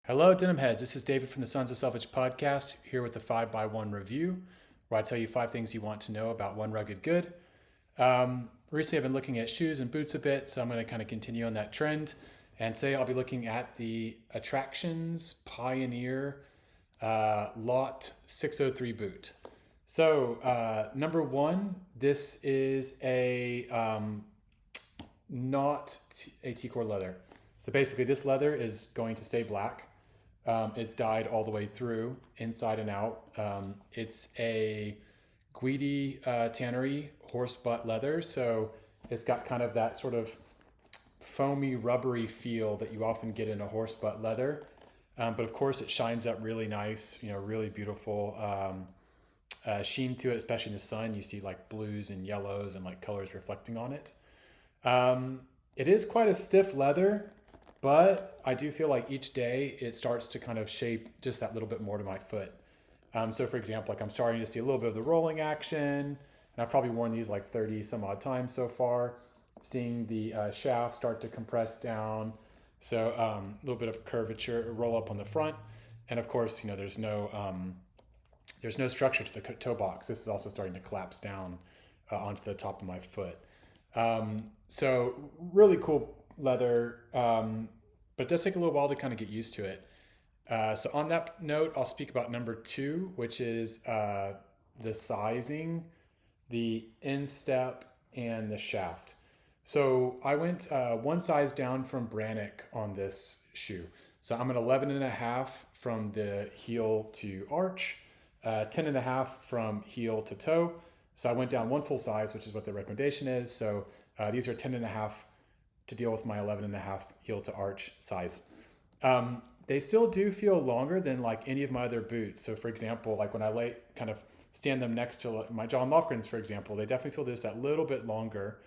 Hello, Denim Heads. This is David from the Sons of Selvedge podcast, here with the 5x1 review, where I tell you 5 things you want to know about one rugged good. Recently, I've been looking at shoes and boots a bit, so I'm going to kind of continue on that trend. And today, I'll be looking at the Attractions Pioneer Lot 603 boot. So, number one, this is a not a T-core leather. So basically, this leather is going to stay black. It's dyed all the way through, inside and out. It's a Guidi tannery horsebutt leather, so it's got kind of that sort of foamy, rubbery feel that you often get in a horsebutt leather. But of course, it shines up really nice, really beautiful sheen to it, especially in the sun. You see like blues and yellows and like colors reflecting on it. It is quite a stiff leather, but I do feel like each day it starts to kind of shape just that little bit more to my foot. So for example, like I'm starting to see a little bit of the rolling action, and I've probably worn these like 30 some odd times so far, seeing the shaft start to compress down. So a little bit of curvature, roll up on the front. And of course, there's no structure to the toe box. This is also starting to collapse down onto the top of my foot. So really cool leather, but it does take a little while to kind of get used to it. So on that note, I'll speak about number two, which is the sizing, the instep, and the shaft. So I went one size down from Brannock on this shoe. So I'm at 11 and a half from the heel to arch, 10 and a half from heel to toe. So I went down one full size, which is what the recommendation is. So these are 10 and a half to deal with my 11 and a half heel to arch size. They still do feel longer than like any of my other boots. So for example, like when I kind of stand them next to my John Lofgrens, for example, they definitely feel just that little bit longer.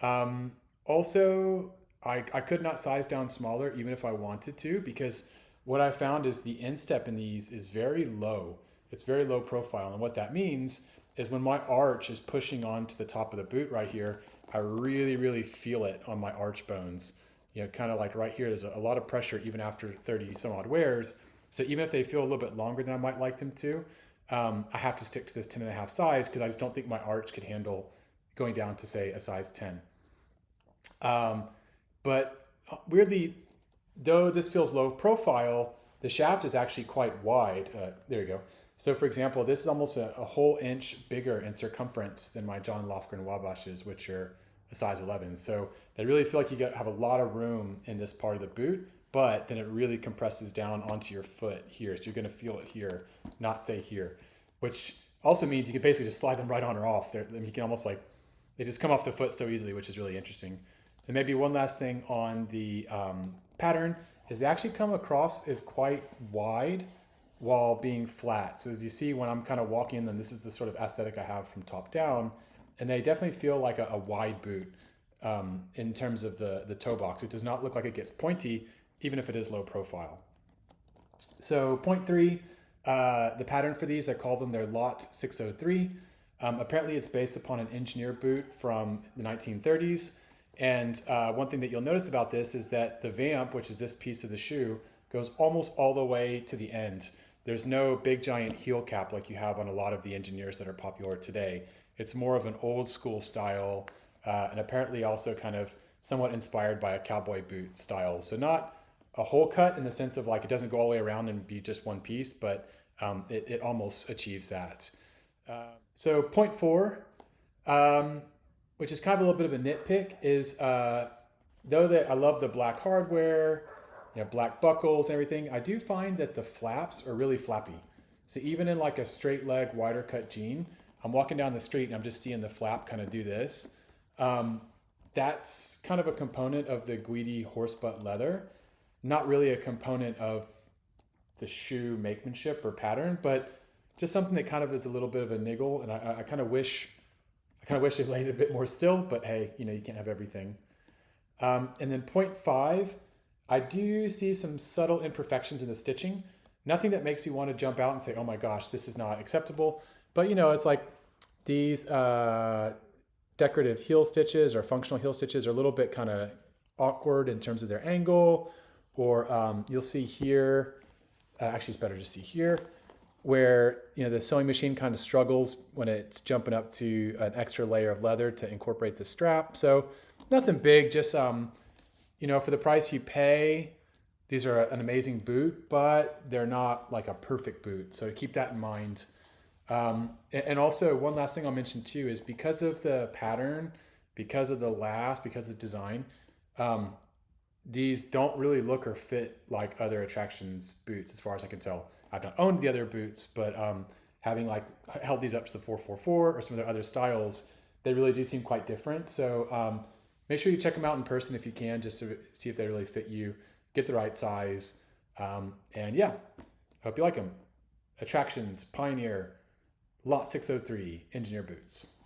Also, I could not size down smaller even if I wanted to, because what I found is the instep in these is very low. It's very low profile. And what that means is when my arch is pushing onto the top of the boot right here, I really, really feel it on my arch bones. Kind of like right here, there's a lot of pressure even after 30 some odd wears. So even if they feel a little bit longer than I might like them to, I have to stick to this 10 and a half size because I just don't think my arch could handle going down to say a size 10. But weirdly, though this feels low profile, the shaft is actually quite wide. There you go. So for example, this is almost a whole inch bigger in circumference than my John Lofgren Wabashes, which are a size 11. So they really feel like have a lot of room in this part of the boot, but then it really compresses down onto your foot here. So you're going to feel it here, not say here, which also means you can basically just slide them right on or off. You can almost like, they just come off the foot so easily, which is really interesting. And maybe one last thing on the pattern is they actually come across as quite wide while being flat. So as you see when I'm kind of walking in them, this is the sort of aesthetic I have from top down. And they definitely feel like a wide boot in terms of the toe box. It does not look like it gets pointy, even if it is low profile. So point three, the pattern for these, I call them their Lot 603. Apparently it's based upon an engineer boot from the 1930s. And one thing that you'll notice about this is that the vamp, which is this piece of the shoe, goes almost all the way to the end. There's no big giant heel cap like you have on a lot of the engineers that are popular today. It's more of an old school style, and apparently also kind of somewhat inspired by a cowboy boot style. So not a whole cut in the sense of like it doesn't go all the way around and be just one piece, but it almost achieves that. So point four, which is kind of a little bit of a nitpick, is though that I love the black hardware, black buckles and everything, I do find that the flaps are really flappy. So even in like a straight leg, wider cut jean, I'm walking down the street and I'm just seeing the flap kind of do this. That's kind of a component of the Guidi Horsebutt leather, not really a component of the shoe makemanship or pattern, but just something that kind of is a little bit of a niggle. And I kind of wish they laid it a bit more still, but hey, you can't have everything. And then point five, I do see some subtle imperfections in the stitching. Nothing that makes me want to jump out and say, oh my gosh, this is not acceptable. But it's like these decorative heel stitches or functional heel stitches are a little bit kind of awkward in terms of their angle, or you'll see here, actually it's better to see here, where the sewing machine kind of struggles when it's jumping up to an extra layer of leather to incorporate the strap. So nothing big, just for the price you pay, these are an amazing boot, but they're not like a perfect boot. So keep that in mind. And also one last thing I'll mention too is because of the pattern, because of the last, because of the design, these don't really look or fit like other Attractions boots as far as I can tell. I've not owned the other boots, but having like held these up to the 444 or some of their other styles, they really do seem quite different. So make sure you check them out in person if you can, just to see if they really fit you, get the right size. And yeah, hope you like them. Attractions Pioneer Lot 603 Engineer Boots.